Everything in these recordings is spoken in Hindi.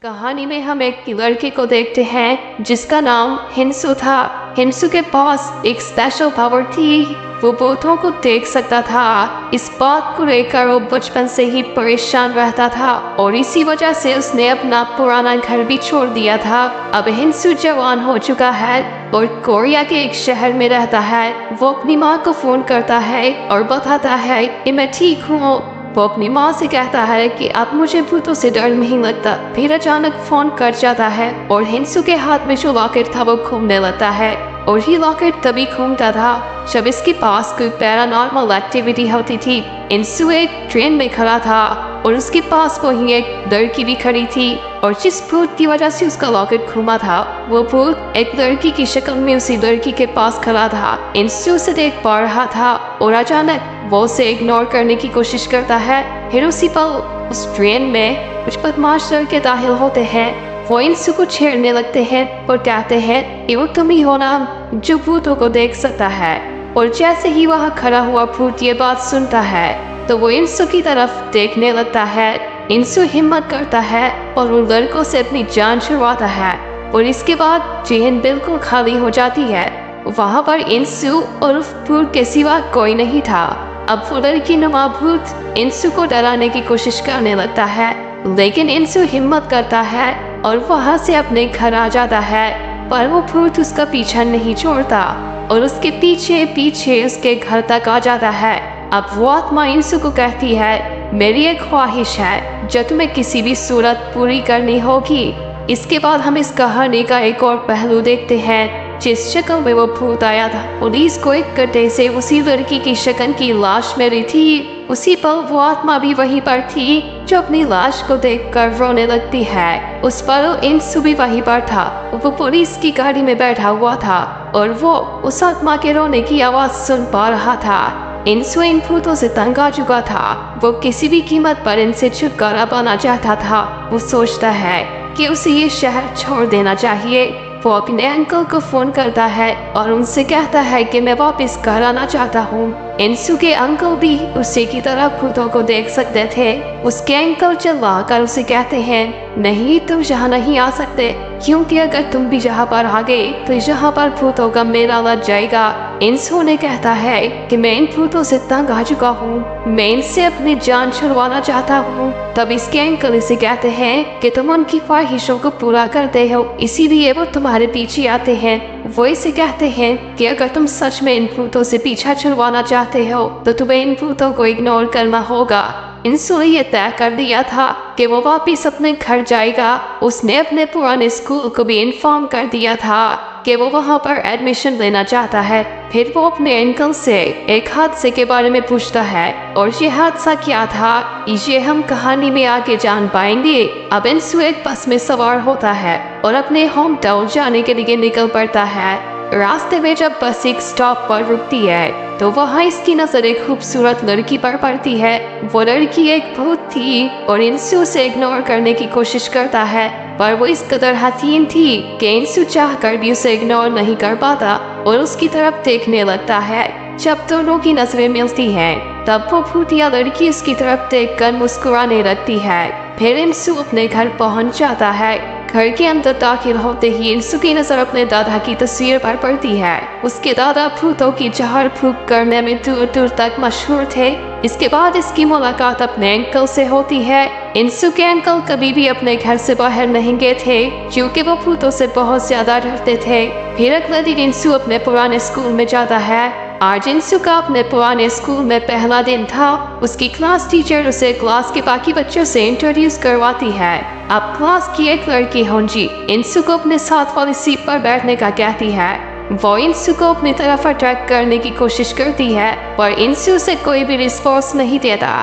कहानी में हम एक लड़के को देखते हैं जिसका नाम हिंसू था। हिंसू के पास एक स्पेशल पावर थी, वो भूतों को देख सकता था। इस बात को लेकर वो बचपन से ही परेशान रहता था और इसी वजह से उसने अपना पुराना घर भी छोड़ दिया था। अब हिंसू जवान हो चुका है और कोरिया के एक शहर में रहता है। वो अपनी माँ को फोन करता है और बताता है कि मैं ठीक हूँ। वो अपनी माँ से कहता है कि अब मुझे भूतों से डर नहीं लगता। फिर अचानक फोन कट जाता है और हिंसू के हाथ में जो लॉकेट था वो घूमने लगता है और ये लॉकेट तभी घूमता था जब इसके पास कोई पैरानॉर्मल एक्टिविटी होती थी। हिंसू एक ट्रेन में खड़ा था और उसके पास वहीं एक लड़की भी खड़ी थी और जिस भूत की वजह से उसका लॉकेट घूमा था वो भूत एक लड़की की शक्ल में उसी लड़की के पास खड़ा था। हिंसू उसे देख पा रहा था और अचानक वो उसे इग्नोर करने की कोशिश करता है। फिर उसी पल उस ट्रेन में कुछ बदमाश लड़के दाखिल होते हैं। वो हिंसू को छेड़ने लगते हैं और कहते हैं कि वो तुम ही हो ना जो भूतों को देख सकता है। और जैसे ही वहाँ खड़ा हुआ भूत ये बात सुनता है तो वो हिंसू की तरफ देखने लगता है। हिंसू हिम्मत करता है और उन लड़कों से अपनी जान छुड़वाता है और इसके बाद ट्रेन बिल्कुल खाली हो जाती है। वहाँ पर हिंसू और उस भूत के सिवा कोई नहीं था। अब वो लड़की नुमा भूत हिंसू को डराने की कोशिश करने लगता है, लेकिन हिंसू हिम्मत करता है और वहाँ से अपने घर आ जाता है। पर वो भूत उसका पीछा नहीं छोड़ता और उसके पीछे पीछे उसके घर तक आ जाता है। अब वो आत्मा हिंसू को कहती है, मेरी एक ख्वाहिश है जो तुम्हें किसी भी सूरत पूरी करनी होगी। इसके बाद हम इस कहानी का एक और पहलू देखते हैं। जिस शक्ल में वो भूत आया था पुलिस को एक गड्ढे से उसी लड़की की शक्ल की लाश मिली थी। उसी पल वो आत्मा भी वहीं पर थी जो अपनी लाश को देखकर रोने लगती है। उस पल हिंसू भी वहीं पर था। वो पुलिस की गाड़ी में बैठा हुआ था और वो उस आत्मा के रोने की आवाज सुन पा रहा था। हिंसू इन भूतों से तंग आ चुका था। वो किसी भी कीमत पर इनसे छुटकारा पाना चाहता था। वो सोचता है कि उसे ये शहर छोड़ देना चाहिए। वो अपने अंकल को फोन करता है और उनसे कहता है कि मैं वापस घर आना चाहता हूँ। हिंसू के अंकल भी उसी की तरह भूतों को देख सकते थे। उसके अंकल चिल्लाकर उसे कहते हैं, नहीं तुम यहाँ नहीं आ सकते, क्योंकि अगर तुम भी यहाँ पर आ गए तो यहाँ पर भूतों का मेला लग जाएगा। हिंसू ने कहता है कि मैं इन भूतों से तंग आ चुका हूँ, मैं इनसे अपनी जान छुड़वाना चाहता हूँ। तब इसके अंकल इसे कहते हैं कि तुम उनकी ख्वाहिशों को पूरा करते हो, इसीलिए वो तुम्हारे पीछे आते हैं। वो इसे कहते हैं कि अगर तुम सच में इन भूतों से पीछा छुड़वाना चाहते हो तो तुम्हें इन भूतों को इग्नोर करना होगा। हिंसू ने ये तय कर दिया था कि वो वापिस अपने घर जाएगा। उसने अपने पुराने स्कूल को भी इन्फॉर्म कर दिया था कि वो वहाँ पर एडमिशन लेना चाहता है। फिर वो अपने अंकल से एक हादसे के बारे में पूछता है और ये हादसा क्या था ये हम कहानी में आगे जान पाएंगे। अब हिंसू एक बस में सवार होता है और अपने होम टाउन जाने के लिए निकल पड़ता है। रास्ते में जब बस एक स्टॉप पर रुकती है तो वहाँ इसकी नजर एक खूबसूरत लड़की पर पड़ती है। वो लड़की एक भूत थी और हिंसू से इग्नोर करने की कोशिश करता है, पर वो इस कदर हसीन थी कि हिंसू चाहकर भी उसे इग्नोर नहीं कर पाता और उसकी तरफ देखने लगता है। जब दोनों की नजरें मिलती हैं तब वो भूतिया लड़की उसकी तरफ देखकर मुस्कुराने लगती है। फिर हिंसू अपने घर पहुंच जाता है। घर के अंदर दाखिल होते ही हिंसू की नजर अपने दादा की तस्वीर पर पड़ती है। उसके दादा भूतों की झाड़ फूक करने में दूर दूर तक मशहूर थे। इसके बाद इसकी मुलाकात अपने अंकल से होती है। हिंसू के अंकल कभी भी अपने घर से बाहर नहीं गए थे क्योंकि वो भूतों से बहुत ज्यादा डरते थे। फिर अगले दिन हिंसू अपने पुराने स्कूल में जाता है। आज हिंसू का अपने पुराने स्कूल में पहला दिन था। उसकी क्लास टीचर उसे क्लास के बाकी बच्चों से इंट्रोड्यूस करवाती है। अब क्लास की एक लड़की होंजी हिंसू को अपने साथ वाली सीट पर बैठने का कहती है। वो हिंसू को अपनी तरफ अट्रैक्ट करने की कोशिश करती है पर हिंसू से कोई भी रिस्पॉन्स नहीं देता।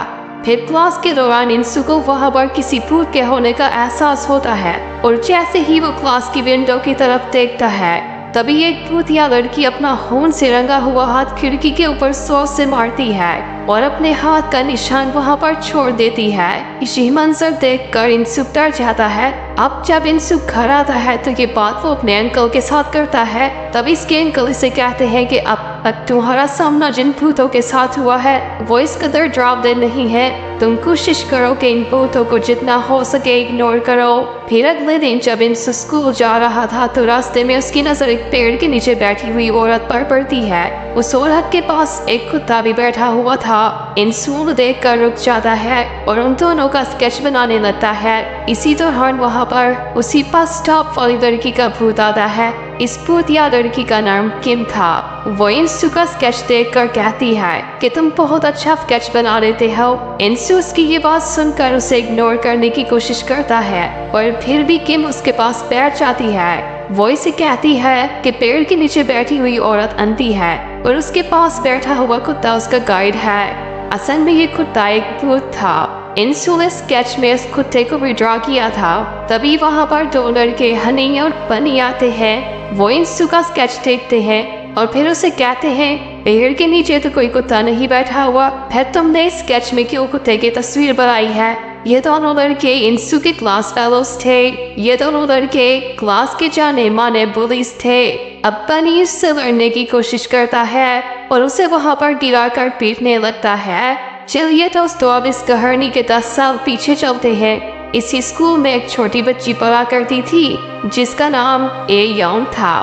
फिर क्लास के दौरान हिंसू को वहाँ पर किसी भूत के होने का एहसास होता है और जैसे ही वो क्लास की विंडो की तरफ देखता है तभी एक भूतिया लड़की अपना खून से रंगा हुआ हाथ खिड़की के ऊपर जोर से मारती है और अपने हाथ का निशान वहाँ पर छोड़ देती है। इसी मंजर देखकर हिंसू डर जाता है। अब जब हिंसू घर आता है तो ये बात वो अपने अंकल के साथ करता है। तब इसके अंकल इसे कहते हैं कि अब अब तुम्हारा सामना जिन भूतों के साथ हुआ है वो इस कदर डरावने नहीं है। तुम कोशिश करो कि इन भूतों को जितना हो सके इग्नोर करो। फिर अगले दिन जब इंसु स्कूल जा रहा था तो रास्ते में उसकी नजर एक पेड़ के नीचे बैठी हुई औरत पर पड़ती है। उस औरत के पास एक कुत्ता भी बैठा हुआ था। इंसु देख कर रुक जाता है और उन दोनों का स्केच बनाने लगता है। इसी दौरान वहाँ पर उसी बस स्टॉप वाली लड़की का भूत आता है। इस भूत या लड़की का नाम किम था। वो इंसु का स्केच देखकर कहती है कि तुम बहुत अच्छा स्केच बना लेते हो। इंसु उसकी ये बात सुनकर उसे इग्नोर करने की कोशिश करता है और फिर भी किम उसके पास बैठ जाती है। वो इसे कहती है कि पेड़ के नीचे बैठी हुई औरत अंधी है और उसके पास बैठा हुआ कुत्ता उसका गाइड है। असल में ये कुत्ता एक भूत था। इंसु ने स्केच में इस कुत्ते को विड्रॉ किया था। तभी वहाँ पर दो लड़के हनी और बनी आते हैं। वो इंसु का स्केच देखते हैं और फिर उसे कहते हैं पेड़ के नीचे तो कोई कुत्ता नहीं बैठा हुआ, फिर तुमने इस स्केच में क्यों कुत्ते की तस्वीर बनाई है। ये दोनों लड़के इंसु के क्लास फेलोज थे। ये दोनों लड़के क्लास के जाने माने बुलीज थे। अब बनी उससे लड़ने की कोशिश करता है और उसे वहाँ पर गिरा कर पीटने लगता है। चलिए दोस्तों, अब इस कहानी के 10 साल पीछे चलते हैं। इसी स्कूल में एक छोटी बच्ची पढ़ा करती थी जिसका नाम ए यौन था।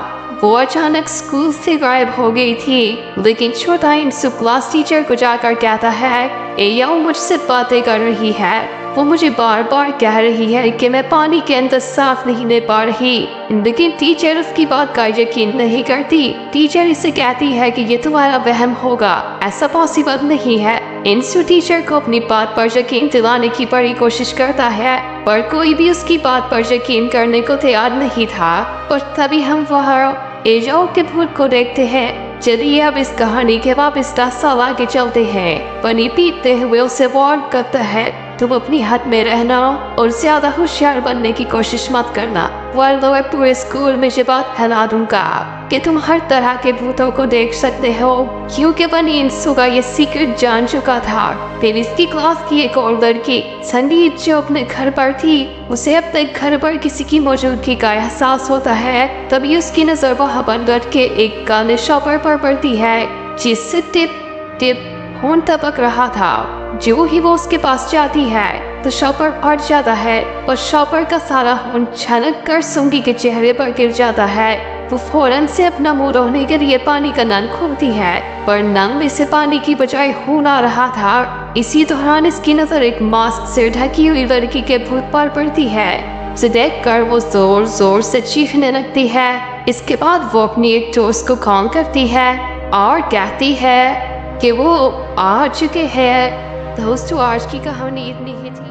वो अचानक स्कूल से गायब हो गई थी, लेकिन छोटा इंसु क्लास टीचर को जाकर कहता है ए यौन मुझसे बातें कर रही है। वो मुझे बार बार कह रही है कि मैं पानी के अंदर सांस नहीं ले पा रही, लेकिन टीचर उसकी बात का यकीन नहीं करती। टीचर इसे कहती है कि ये तुम्हारा वहम होगा, ऐसा पॉसिबल नहीं है। इंसु टीचर को अपनी बात पर यकीन दिलाने की बड़ी कोशिश करता है, पर कोई भी उसकी बात पर यकीन करने को तैयार नहीं था। और तभी हम वहाँ एजाओ के भूत को देखते हैं। चलिए अब इस कहानी के वापस 10 साल आगे चलते हैं। बनी पीटते हुए उसे वार्न करता है तुम अपनी हद में रहना और ज्यादा होशियार बनने की कोशिश मत करना, वरना मैं पूरे स्कूल में ये बात फैला दूंगा कि तुम हर तरह के भूतों को देख सकते हो। क्योंकि बनी इंसु का ये सीक्रेट जान चुका था। फिर इसकी क्लास की एक और लड़की संगीत जो अपने घर पर थी, उसे अब तक घर पर किसी की मौजूदगी का एहसास होता है। तभी उसकी नजर वहाँ पर लटके एक काले शॉपर पर पड़ती है जिससे टिप टिप खून टपक रहा था। जो ही वो उसके पास जाती है तो शॉपर फट जाता है और शॉपर का सारा खून छलक कर सुंगी के चेहरे पर गिर जाता है। वो फौरन से अपना मुंह धोने के लिए पानी का नल खोलती है, पर नल में से पानी की बजाय खून आ रहा था। इसी दौरान इसकी नजर एक मास्क से ढकी हुई लड़की के भूत पर पड़ती है। उसे देखकर वो जोर जोर से चीखने लगती है। इसके बाद वो अपनी एक दोस्त को कॉल करती है और कहती है कि वो आ चुके हैं। दोस्तों, आज की कहानी इतनी ही थी।